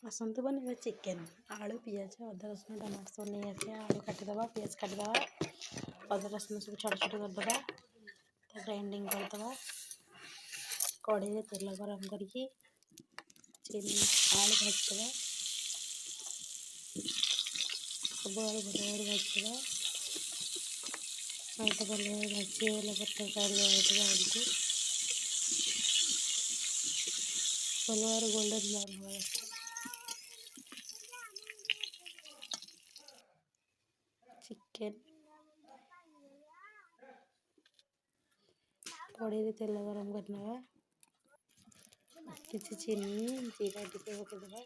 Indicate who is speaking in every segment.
Speaker 1: आसतु बनेगा चिकेन। आलू पिज अदा रसुण टमाटो सब नहीं आसे। आलू काटिदे पिज काटिदे अदा रसुण सब छोट छोट करदे ग्राइंडिंग करदे। कढ़ई में तेल गरम करके चीनी आलू भाजदे सब आलू भल भाव भाजदे। आलू तो भल भाव भाजीगला पर काढ़ी आलू को भल भाव गोल्डन ब्राउन हुआ चिकेन कढ़ई में तेल गरम करना किसी चीनी जीरा टे पकईदे।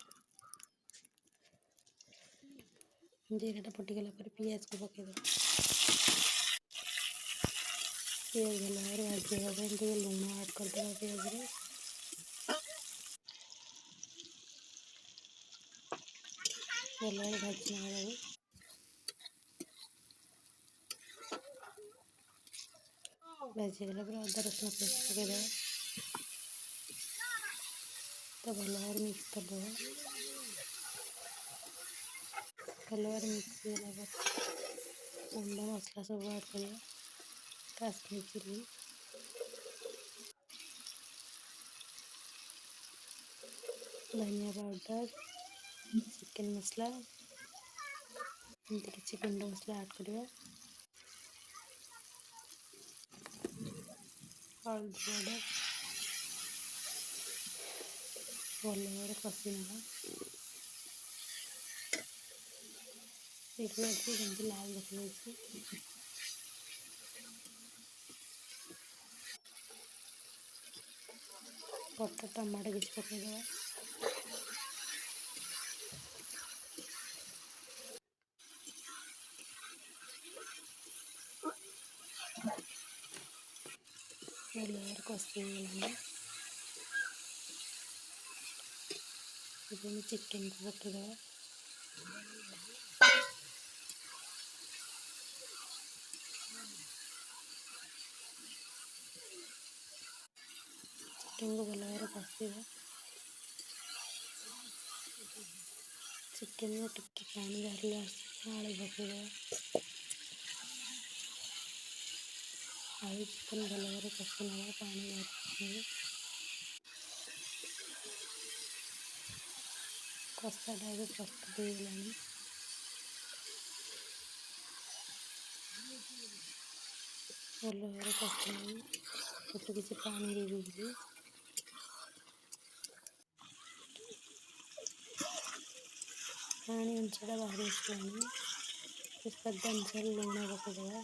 Speaker 1: जीराटा फुटीगला पिज को पकईदे। पिज भल भाव भाजीगा लुण आड करदे पिज भल भाव भाजी नवा भाजीगला अदा रसुण पेस्ट पकईदे तो भल भाव मिक्स करदे। भल भाव मिक्स होगा गुंड मसला सब ऐड कर काश्मीर चिली धनिया पाउडर चिकेन मसला एमती किसी गुंड मसला ऐड करिया। हल्दी पाउडर भल भाव कषि ना जमी लाल देखा कटा टमाटो किसी पकईदे। भल भाव कषि चिकेन को पकईदे। चिकेन को भल भाव कषिदे। चिकेन में टिके पानी बाहर आलू पकईदे। आलू चिकेन भल भाव कषि ना पानी बाहर कषाटा भी प्रस्तुत होगा। भल भाव कषि किसी पानी देदेवी पानी अंशटा बाहर आसला अनुसार लुण पकईदे।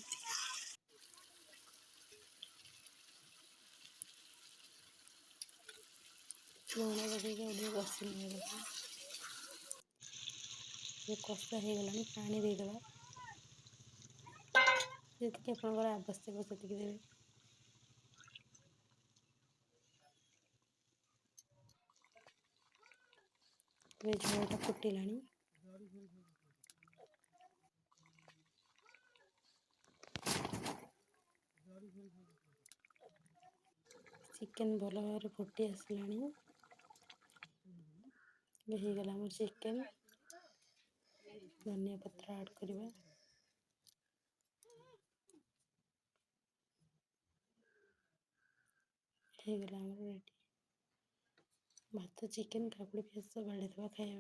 Speaker 1: लुण पकईक कषि कषा होगला पानी देदे जी आप आवश्यक से देवे। झोलटा फुटिला चिकेन भल भाव फुटी आसला होगला मोर चिकेन। धनिया पत्र ऐड करवा होगला रेडी भात चिकेन काकुड़ी पियाज सब बाड़ी खाया।